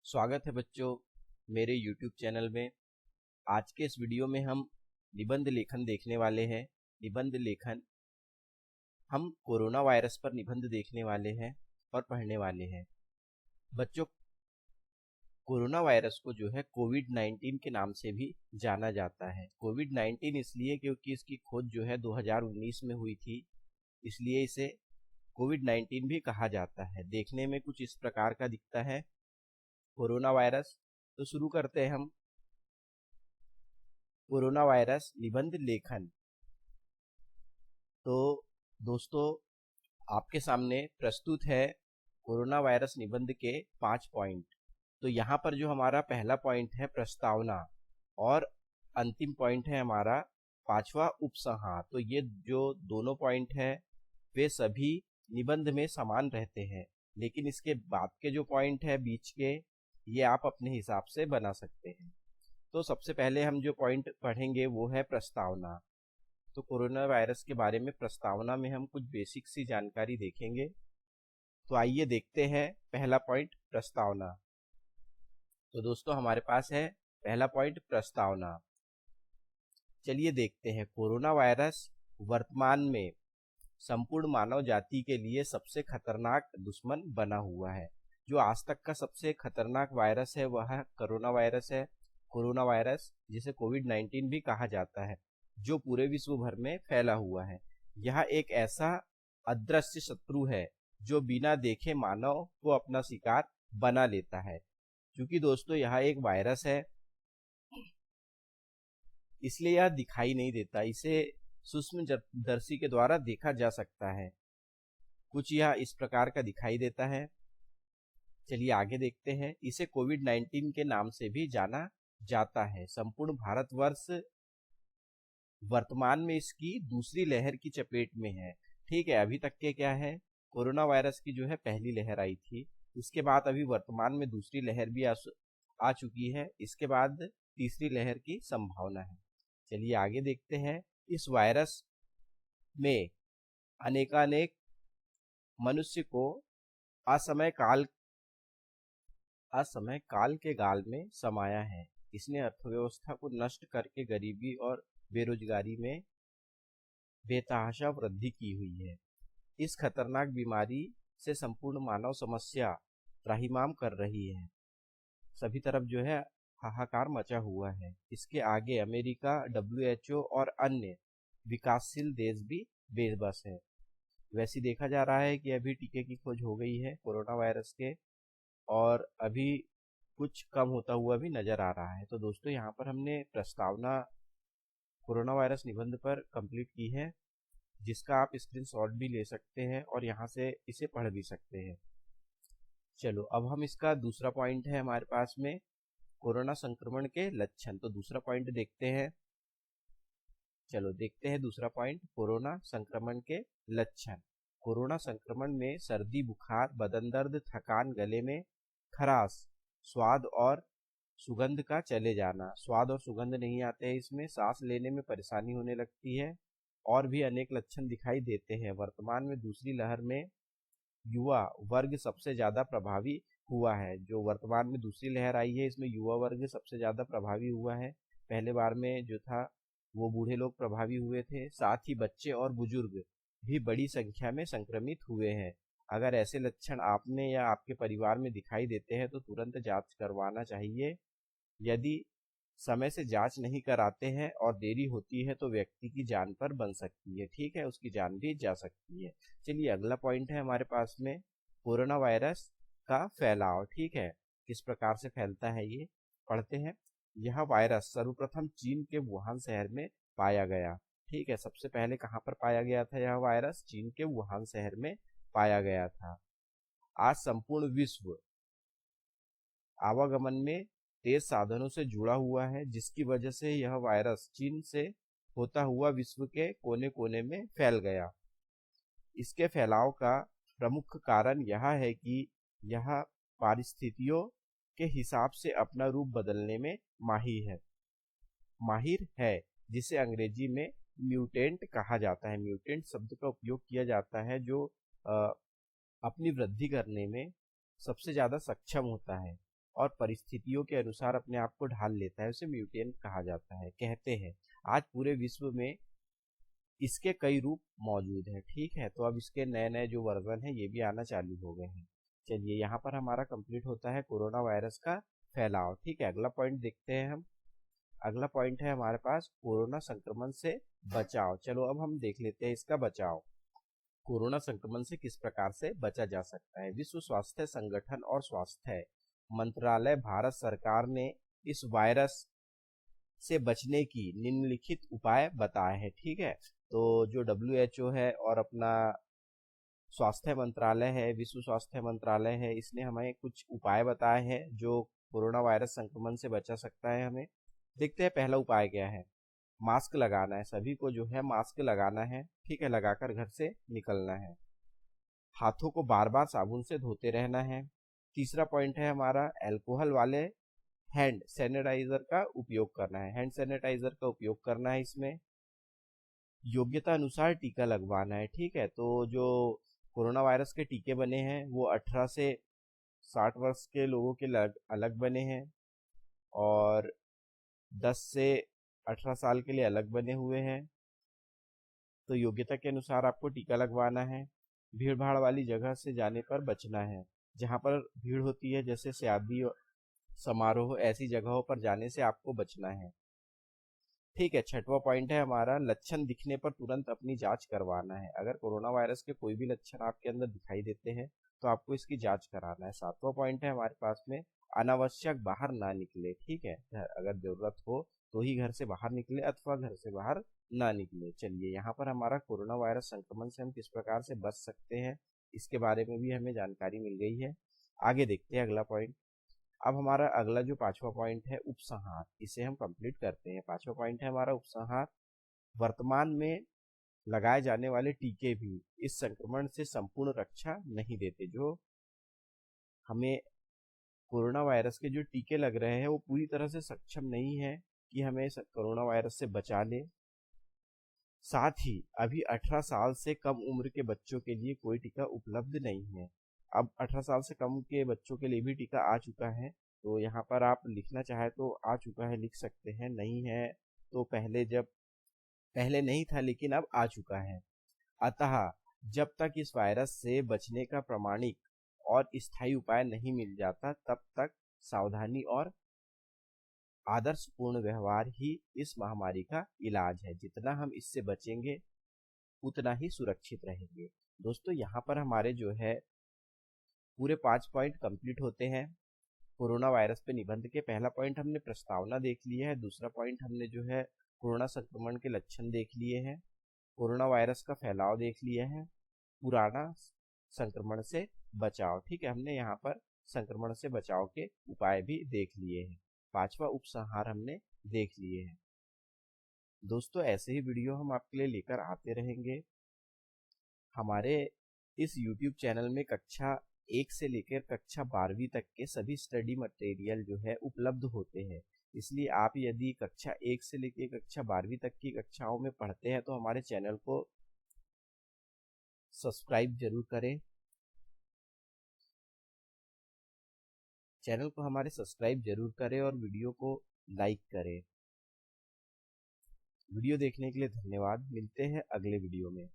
स्वागत है बच्चों मेरे YouTube चैनल में। आज के इस वीडियो में हम निबंध लेखन देखने वाले हैं। निबंध लेखन हम कोरोना वायरस पर निबंध देखने वाले हैं और पढ़ने वाले हैं। बच्चों, कोरोना वायरस को जो है कोविड-19 के नाम से भी जाना जाता है। कोविड-19 इसलिए क्योंकि इसकी खोज जो है 2019 में हुई थी, इसलिए इसे कोविड-19 भी कहा जाता है। देखने में कुछ इस प्रकार का दिखता है कोरोना वायरस। तो शुरू करते हैं हम कोरोना वायरस निबंध लेखन। तो दोस्तों, आपके सामने प्रस्तुत है कोरोना वायरस निबंध के 5 पॉइंट। तो यहाँ पर जो हमारा पहला पॉइंट है प्रस्तावना और अंतिम पॉइंट है हमारा 5वां उपसंहार। तो ये जो दोनों पॉइंट है वे सभी निबंध में समान रहते हैं, लेकिन इसके बाद के जो पॉइंट है बीच के, ये आप अपने हिसाब से बना सकते हैं। तो सबसे पहले हम जो पॉइंट पढ़ेंगे वो है प्रस्तावना। तो कोरोना वायरस के बारे में प्रस्तावना में हम कुछ बेसिक सी जानकारी देखेंगे। तो आइए देखते हैं पहला पॉइंट प्रस्तावना। तो दोस्तों, हमारे पास है पहला पॉइंट प्रस्तावना। चलिए देखते हैं। कोरोना वायरस वर्तमान में संपूर्ण मानव जाति के लिए सबसे खतरनाक दुश्मन बना हुआ है। जो आज तक का सबसे खतरनाक वायरस है वह कोरोना वायरस है। कोरोना वायरस, जिसे कोविड-19 भी कहा जाता है, जो पूरे विश्व भर में फैला हुआ है। यह एक ऐसा अदृश्य शत्रु है जो बिना देखे मानव को अपना शिकार बना लेता है। क्योंकि दोस्तों यह एक वायरस है, इसलिए यह दिखाई नहीं देता, इसे सूक्ष्मदर्शी के द्वारा देखा जा सकता है। कुछ यह इस प्रकार का दिखाई देता है। चलिए आगे देखते हैं। इसे कोविड-19 के नाम से भी जाना जाता है। संपूर्ण भारतवर्ष वर्तमान में इसकी दूसरी लहर की चपेट में है। ठीक है, अभी तक के क्या है, कोरोना वायरस की जो है पहली लहर आई थी, उसके बाद अभी वर्तमान में दूसरी लहर भी आ चुकी है। इसके बाद तीसरी लहर की संभावना है। चलिए आगे देखते हैं। इस वायरस में अनेकानेक मनुष्य को असमय काल के गाल में समाया है। इसने अर्थव्यवस्था को नष्ट करके गरीबी और बेरोजगारी में बेतहाशा वृद्धि की हुई है। इस खतरनाक बीमारी से संपूर्ण मानव समस्या त्राहिमाम कर रही है। सभी तरफ जो है हाहाकार मचा हुआ है। इसके आगे अमेरिका, WHO और अन्य विकासशील देश भी बेबस है। वैसे देखा जा रहा है कि अभी टीके की खोज हो गई है कोरोना वायरस के, और अभी कुछ कम होता हुआ भी नजर आ रहा है। तो दोस्तों, यहाँ पर हमने प्रस्तावना कोरोना वायरस निबंध पर कंप्लीट की है, जिसका आप स्क्रीनशॉट भी ले सकते हैं और यहाँ से इसे पढ़ भी सकते हैं। चलो, अब हम इसका दूसरा पॉइंट है हमारे पास में कोरोना संक्रमण के लक्षण। तो दूसरा पॉइंट देखते हैं। चलो देखते हैं दूसरा पॉइंट, कोरोना संक्रमण के लक्षण। कोरोना संक्रमण में सर्दी, बुखार, बदन दर्द, थकान, गले में खराश, स्वाद और सुगंध का चले जाना। स्वाद और सुगंध नहीं आते हैं इसमें, सांस लेने में परेशानी होने लगती है, और भी अनेक लक्षण दिखाई देते हैं। वर्तमान में दूसरी लहर में युवा वर्ग सबसे ज्यादा प्रभावी हुआ है। जो वर्तमान में दूसरी लहर आई है, इसमें युवा वर्ग सबसे ज्यादा प्रभावी हुआ है। पहले बार में जो था वो बूढ़े लोग प्रभावी हुए थे। साथ ही बच्चे और बुजुर्ग भी बड़ी संख्या में संक्रमित हुए हैं। अगर ऐसे लक्षण आपने या आपके परिवार में दिखाई देते हैं तो तुरंत जांच करवाना चाहिए। यदि समय से जांच नहीं कराते हैं और देरी होती है तो व्यक्ति की जान पर बन सकती है। ठीक है, उसकी जान भी जा सकती है। चलिए अगला पॉइंट है हमारे पास में कोरोना वायरस का फैलाव। ठीक है, किस प्रकार से फैलता है ये पढ़ते हैं। यह वायरस सर्वप्रथम चीन के वुहान शहर में पाया गया। ठीक है, सबसे पहले कहाँ पर पाया गया था यह वायरस? चीन के वुहान शहर में पाया गया था। आज संपूर्ण विश्व आवागमन में तेज साधनों से जुड़ा हुआ है, जिसकी वजह से यह वायरस चीन से होता हुआ विश्व के कोने कोने में फैल गया। इसके फैलाव का प्रमुख कारण यह है कि यह परिस्थितियों के हिसाब से अपना रूप बदलने में माहिर है, जिसे अंग्रेजी में म्यूटेंट कहा जाता है। म्यूटेंट शब्द का उपयोग किया जाता है जो अपनी वृद्धि करने में सबसे ज्यादा सक्षम होता है। और परिस्थितियों के अनुसार अपने आप को ढाल लेता है, उसे म्यूटेंट कहा जाता है। कहते हैं आज पूरे विश्व में इसके कई रूप मौजूद हैं। ठीक है, तो अब इसके नए नए जो वर्जन है ये भी आना चालू हो गए हैं। चलिए यहाँ पर हमारा कंप्लीट होता है कोरोना वायरस का फैलाव। ठीक है, अगला पॉइंट देखते हैं हम। अगला पॉइंट है हमारे पास कोरोना संक्रमण से बचाव। चलो अब हम देख लेते हैं इसका बचाव। कोरोना संक्रमण से किस प्रकार से बचा जा सकता है। विश्व स्वास्थ्य संगठन और स्वास्थ्य मंत्रालय भारत सरकार ने इस वायरस से बचने की निम्नलिखित उपाय बताए हैं। ठीक है, तो जो WHO है और अपना स्वास्थ्य मंत्रालय है, विश्व स्वास्थ्य मंत्रालय है, इसने हमें कुछ उपाय बताए हैं जो कोरोना वायरस संक्रमण से बचा सकता है हमें। देखते हैं पहला उपाय क्या है। मास्क लगाना है, सभी को जो है मास्क लगाना है। ठीक है, लगाकर घर से निकलना है। हाथों को बार बार साबुन से धोते रहना है। तीसरा पॉइंट है हमारा अल्कोहल वाले हैंड सैनिटाइजर का उपयोग करना है। हैंड सैनिटाइजर का उपयोग करना है। इसमें योग्यता अनुसार टीका लगवाना है। ठीक है, तो जो कोरोना वायरस के टीके बने हैं वो 18 से 60 वर्ष के लोगों के अलग बने हैं और 10 से 18 साल के लिए अलग बने हुए हैं। तो योग्यता के अनुसार आपको टीका लगवाना है। भीड़ भाड़ वाली जगह से जाने पर बचना है। जहाँ पर भीड़ होती है जैसे शादी समारोह, ऐसी जगहों पर जाने से आपको बचना है। ठीक है, छठवां पॉइंट है हमारा लक्षण दिखने पर तुरंत अपनी जांच करवाना है। अगर कोरोना वायरस के कोई भी लक्षण आपके अंदर दिखाई देते हैं तो आपको इसकी जांच कराना है। सातवां पॉइंट है हमारे पास में अनावश्यक बाहर ना निकले। ठीक है, अगर जरूरत हो तो ही घर से बाहर निकले अथवा घर से बाहर ना निकले। चलिए यहाँ पर हमारा कोरोना वायरस संक्रमण से हम किस प्रकार से बच सकते हैं इसके बारे में भी हमें जानकारी मिल गई है। आगे देखते हैं अगला पॉइंट। अब हमारा अगला जो पांचवा पॉइंट है उपसंहार, इसे हम कंप्लीट करते हैं। पांचवा पॉइंट है हमारा उपसंहार। वर्तमान में लगाए जाने वाले टीके भी इस संक्रमण से संपूर्ण रक्षा नहीं देते। जो हमें कोरोना वायरस के जो टीके लग रहे हैं वो पूरी तरह से सक्षम नहीं है कि हमें कोरोना वायरस से बचा ले। साथ ही अभी 18 साल से कम उम्र के बच्चों के लिए कोई टीका उपलब्ध नहीं है। अब 18 साल से कम के बच्चों के लिए भी टीका आ चुका है, तो यहाँ पर आप लिखना चाहे तो आ चुका है लिख सकते हैं, नहीं है तो पहले नहीं था लेकिन अब आ चुका है। अतः जब तक इस वायरस से बचने का प्रमाणिक और स्थायी उपाय नहीं मिल जाता तब तक सावधानी और आदर्शपूर्ण व्यवहार ही इस महामारी का इलाज है। जितना हम इससे बचेंगे उतना ही सुरक्षित रहेंगे। दोस्तों यहाँ पर हमारे जो है पूरे 5 पॉइंट कंप्लीट होते हैं कोरोना वायरस पे निबंध के। पहला पॉइंट हमने प्रस्तावना देख लिया है। दूसरा पॉइंट हमने जो है कोरोना संक्रमण के लक्षण देख लिए हैं। कोरोना वायरस का फैलाव देख लिया है। पुराना संक्रमण से बचाव। ठीक है, हमने यहाँ पर संक्रमण से बचाव के उपाय भी देख लिए हैं। पांचवा उपसंहार हमने देख लिए हैं। दोस्तों ऐसे ही वीडियो हम आपके लिए लेकर आते रहेंगे। हमारे इस YouTube चैनल में कक्षा 1 से लेकर कक्षा 12वीं तक के सभी स्टडी मटेरियल जो है उपलब्ध होते हैं। इसलिए आप यदि कक्षा 1 से लेकर कक्षा 12वीं तक की कक्षाओं में पढ़ते हैं तो हमारे चैनल को सब्सक्राइब जरूर करें। चैनल को हमारे सब्सक्राइब जरूर करें और वीडियो को लाइक करें। वीडियो देखने के लिए धन्यवाद। मिलते हैं अगले वीडियो में।